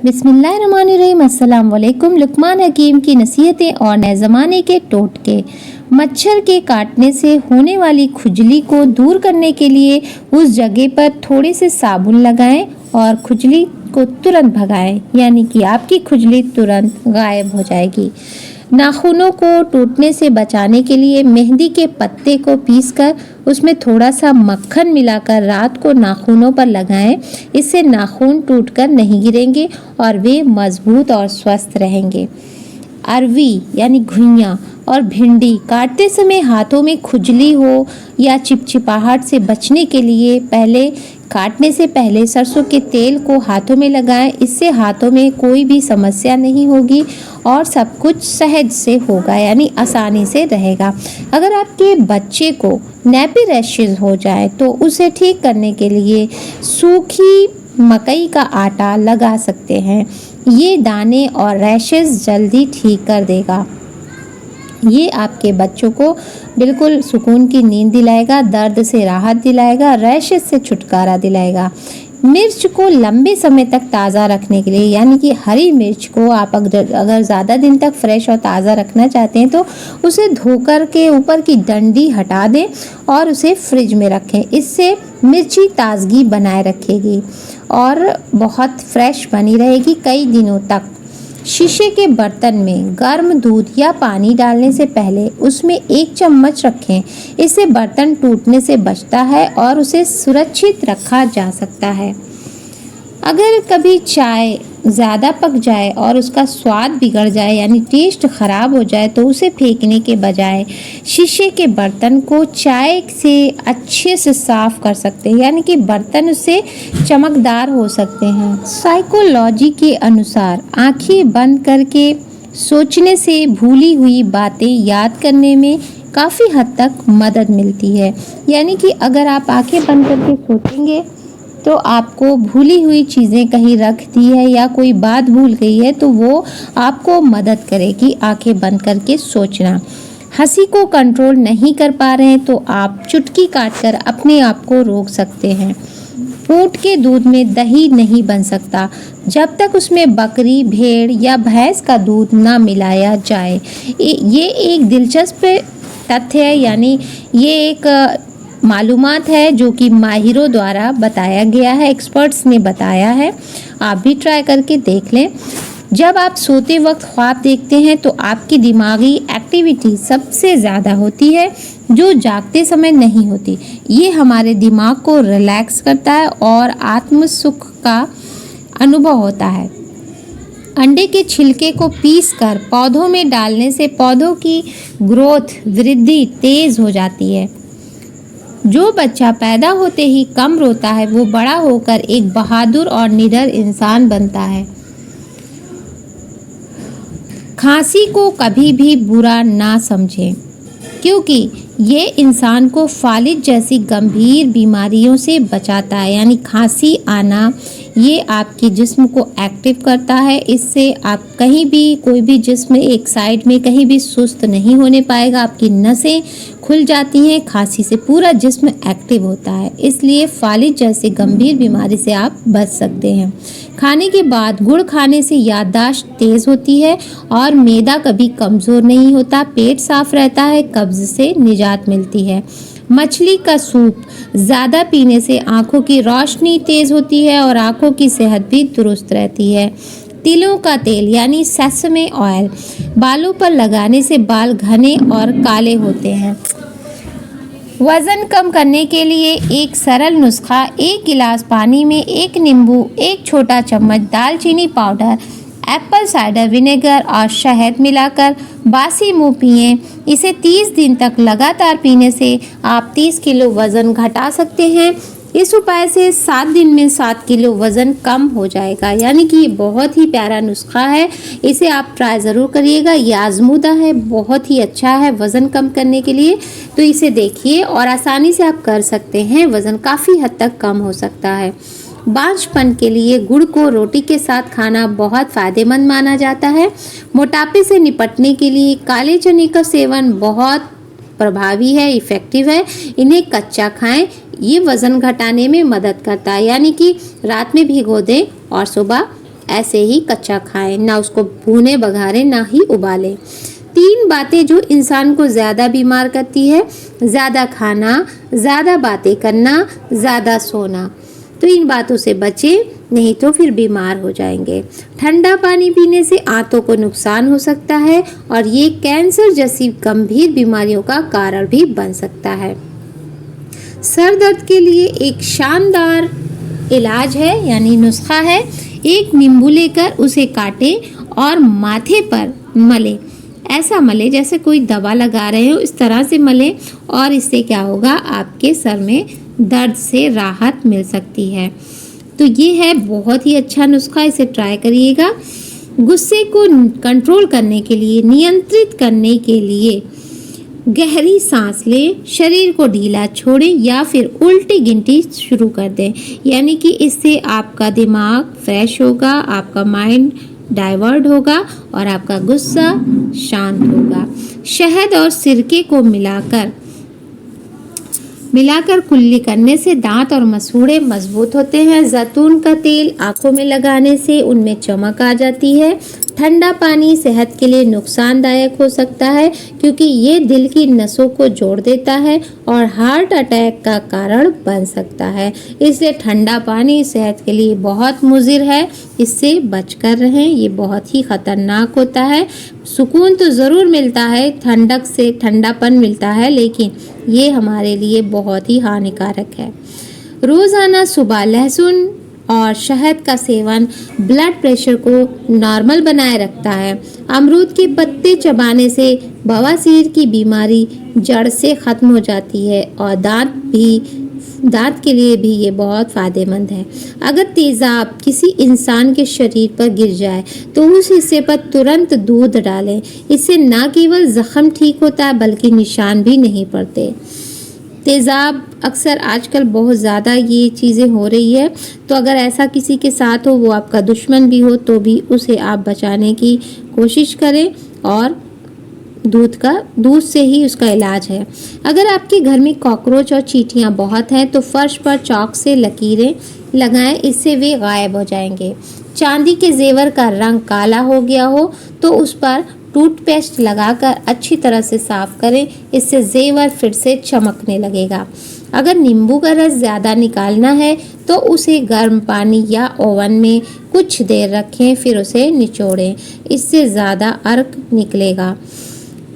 बिस्मिल्लाहिर्रहमानिर्रहीम। अस्सलाम वालेकुम। लुकमान हकीम की नसीहतें और नए ज़माने के टोटके। मच्छर के काटने से होने वाली खुजली को दूर करने के लिए उस जगह पर थोड़े से साबुन लगाएं और खुजली को तुरंत भगाएं, यानी कि आपकी खुजली तुरंत गायब हो जाएगी। नाखूनों को टूटने से बचाने के लिए मेहंदी के पत्ते को पीसकर उसमें थोड़ा सा मक्खन मिलाकर रात को नाखूनों पर लगाएं। इससे नाखून टूटकर नहीं गिरेंगे और वे मजबूत और स्वस्थ रहेंगे। अरवी यानी घुइयाँ और भिंडी काटते समय हाथों में खुजली हो या चिपचिपाहट से बचने के लिए काटने से पहले सरसों के तेल को हाथों में लगाएं। इससे हाथों में कोई भी समस्या नहीं होगी और सब कुछ सहज से होगा, यानी आसानी से रहेगा। अगर आपके बच्चे को नैपी रैशेज हो जाए तो उसे ठीक करने के लिए सूखी मकई का आटा लगा सकते हैं। ये दाने और रैशेज जल्दी ठीक कर देगा। ये आपके बच्चों को बिल्कुल सुकून की नींद दिलाएगा, दर्द से राहत दिलाएगा, रैशेज से छुटकारा दिलाएगा। मिर्च को लंबे समय तक ताज़ा रखने के लिए, यानी कि हरी मिर्च को आप अगर ज़्यादा दिन तक फ्रेश और ताज़ा रखना चाहते हैं तो उसे धोकर के ऊपर की डंडी हटा दें और उसे फ्रिज में रखें। इससे मिर्ची ताज़गी बनाए रखेगी और बहुत फ्रेश बनी रहेगी कई दिनों तक। शीशे के बर्तन में गर्म दूध या पानी डालने से पहले उसमें 1 चम्मच रखें। इससे बर्तन टूटने से बचता है और उसे सुरक्षित रखा जा सकता है। अगर कभी चाय ज़्यादा पक जाए और उसका स्वाद बिगड़ जाए, यानी टेस्ट ख़राब हो जाए, तो उसे फेंकने के बजाय शीशे के बर्तन को चाय से अच्छे से साफ़ कर सकते हैं, यानी कि बर्तन उससे चमकदार हो सकते हैं। साइकोलॉजी के अनुसार आंखें बंद करके सोचने से भूली हुई बातें याद करने में काफ़ी हद तक मदद मिलती है। यानी कि अगर आप आंखें बंद करके सोचेंगे तो आपको भूली हुई चीज़ें कहीं रख दी है या कोई बात भूल गई है तो वो आपको मदद करेगी आंखें बंद करके सोचना। हंसी को कंट्रोल नहीं कर पा रहे हैं तो आप चुटकी काटकर अपने आप को रोक सकते हैं। ऊँट के दूध में दही नहीं बन सकता जब तक उसमें बकरी, भेड़ या भैंस का दूध ना मिलाया जाए। ये एक दिलचस्प तथ्य है, यानी ये एक मालूमात है जो कि माहिरों द्वारा बताया गया है, एक्सपर्ट्स ने बताया है। आप भी ट्राई करके देख लें। जब आप सोते वक्त ख्वाब देखते हैं तो आपकी दिमागी एक्टिविटी सबसे ज़्यादा होती है जो जागते समय नहीं होती। ये हमारे दिमाग को रिलैक्स करता है और आत्म सुख का अनुभव होता है। अंडे के छिलके को पीसकर पौधों में डालने से पौधों की ग्रोथ, वृद्धि तेज़ हो जाती है। जो बच्चा पैदा होते ही कम रोता है वो बड़ा होकर एक बहादुर और निडर इंसान बनता है। खांसी को कभी भी बुरा ना समझें, क्योंकि ये इंसान को फालिज जैसी गंभीर बीमारियों से बचाता है। यानी खांसी आना ये आपके जिस्म को एक्टिव करता है। इससे आप कहीं भी, कोई भी जिस्म एक साइड में कहीं भी सुस्त नहीं होने पाएगा। आपकी नसें खुल जाती हैं, खांसी से पूरा जिस्म एक्टिव होता है। इसलिए फालिज जैसे गंभीर बीमारी से आप बच सकते हैं। खाने के बाद गुड़ खाने से याददाश्त तेज़ होती है और मैदा कभी कमज़ोर नहीं होता। पेट साफ रहता है, कब्ज़ से निजात मिलती है। मछली का सूप ज़्यादा पीने से आँखों की रोशनी तेज़ होती है और आँखों की सेहत भी दुरुस्त रहती है। तिलों का तेल यानी सेसमे ऑयल बालों पर लगाने से बाल घने और काले होते हैं। वज़न कम करने के लिए एक सरल नुस्खा: 1 गिलास पानी में 1 नींबू, 1 छोटा चम्मच दालचीनी पाउडर, एप्पल साइडर विनेगर और शहद मिलाकर बासी मुंह पिएं। इसे 30 दिन तक लगातार पीने से आप 30 किलो वज़न घटा सकते हैं। इस उपाय से 7 दिन में 7 किलो वज़न कम हो जाएगा। यानी कि ये बहुत ही प्यारा नुस्खा है, इसे आप ट्राई ज़रूर करिएगा। ये आजमूदा है, बहुत ही अच्छा है वज़न कम करने के लिए। तो इसे देखिए और आसानी से आप कर सकते हैं, वज़न काफ़ी हद तक कम हो सकता है। बांझपन के लिए गुड़ को रोटी के साथ खाना बहुत फ़ायदेमंद माना जाता है। मोटापे से निपटने के लिए काले चने का सेवन बहुत प्रभावी है, इफ़ेक्टिव है। इन्हें कच्चा खाएं, ये वज़न घटाने में मदद करता है। यानी कि रात में भिगो दें और सुबह ऐसे ही कच्चा खाएं, ना उसको भूने बघारें ना ही उबालें। 3 बातें जो इंसान को ज़्यादा बीमार करती है: ज़्यादा खाना, ज़्यादा बातें करना, ज़्यादा सोना। तो इन बातों से बचें, नहीं तो फिर बीमार हो जाएंगे। ठंडा पानी पीने से आंतों को नुकसान हो सकता है और ये कैंसर जैसी गंभीर बीमारियों का कारण भी बन सकता है। सर दर्द के लिए एक शानदार इलाज है, यानी नुस्खा है। एक नींबू लेकर उसे काटें और माथे पर मलें। ऐसा मलें जैसे कोई दवा लगा रहे हो, इस तरह से मलें और इससे क्या होगा, आपके सर में दर्द से राहत मिल सकती है। तो ये है बहुत ही अच्छा नुस्खा, इसे ट्राई करिएगा। गुस्से को कंट्रोल करने के लिए, नियंत्रित करने के लिए गहरी सांस लें, शरीर को ढीला छोड़ें या फिर उल्टी गिनती शुरू कर दें। यानी कि इससे आपका दिमाग फ्रेश होगा, आपका माइंड डाइवर्ट होगा और आपका गुस्सा शांत होगा। शहद और सिरके को मिलाकर कुल्ली करने से दांत और मसूड़े मजबूत होते हैं। जैतून का तेल आंखों में लगाने से उनमें चमक आ जाती है। ठंडा पानी सेहत के लिए नुकसानदायक हो सकता है क्योंकि ये दिल की नसों को जोड़ देता है और हार्ट अटैक का कारण बन सकता है। इसलिए ठंडा पानी सेहत के लिए बहुत मुज़िर है, इससे बचकर रहें। ये बहुत ही ख़तरनाक होता है। सुकून तो ज़रूर मिलता है, ठंडक से ठंडापन मिलता है, लेकिन ये हमारे लिए बहुत ही हानिकारक है। रोज़ाना सुबह लहसुन और शहद का सेवन ब्लड प्रेशर को नॉर्मल बनाए रखता है। अमरूद के पत्ते चबाने से बवासीर की बीमारी जड़ से ख़त्म हो जाती है और दांत के लिए भी ये बहुत फ़ायदेमंद है। अगर तेज़ाब किसी इंसान के शरीर पर गिर जाए तो उस हिस्से पर तुरंत दूध डालें। इससे न केवल ज़ख्म ठीक होता है बल्कि निशान भी नहीं पड़ते। तेज़ाब अक्सर आजकल बहुत ज़्यादा ये चीज़ें हो रही है, तो अगर ऐसा किसी के साथ हो, वो आपका दुश्मन भी हो, तो भी उसे आप बचाने की कोशिश करें और दूध से ही उसका इलाज है। अगर आपके घर में कॉकरोच और चींटियाँ बहुत हैं तो फर्श पर चॉक से लकीरें लगाएं, इससे वे गायब हो जाएंगे। चांदी के जेवर का रंग काला हो गया हो तो उस पर टूथपेस्ट लगाकर अच्छी तरह से साफ करें, इससे जेवर फिर से चमकने लगेगा। अगर नींबू का रस ज़्यादा निकालना है तो उसे गर्म पानी या ओवन में कुछ देर रखें, फिर उसे निचोड़ें, इससे ज़्यादा अर्क निकलेगा।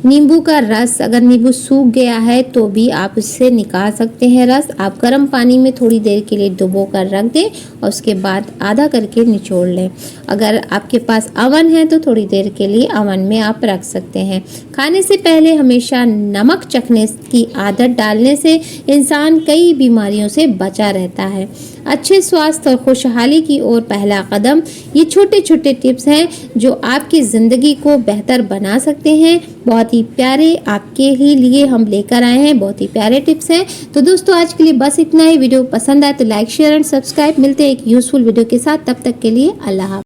नींबू का रस, अगर नींबू सूख गया है तो भी आप इससे निकाल सकते हैं रस। आप गर्म पानी में थोड़ी देर के लिए डुबो कर रख दें और उसके बाद आधा करके निचोड़ लें। अगर आपके पास अवन है तो थोड़ी देर के लिए अवन में आप रख सकते हैं। खाने से पहले हमेशा नमक चखने की आदत डालने से इंसान कई बीमारियों से बचा रहता है। अच्छे स्वास्थ्य और खुशहाली की ओर पहला कदम, ये छोटे छोटे टिप्स हैं जो आपकी ज़िंदगी को बेहतर बना सकते हैं। बहुत ही प्यारे आपके ही लिए हम लेकर आए हैं, बहुत ही प्यारे टिप्स हैं। तो दोस्तों आज के लिए बस इतना ही। वीडियो पसंद आए तो लाइक शेयर एंड सब्सक्राइब। मिलते हैं एक यूज़फुल वीडियो के साथ, तब तक के लिए अल्लाह हाफ़िज़।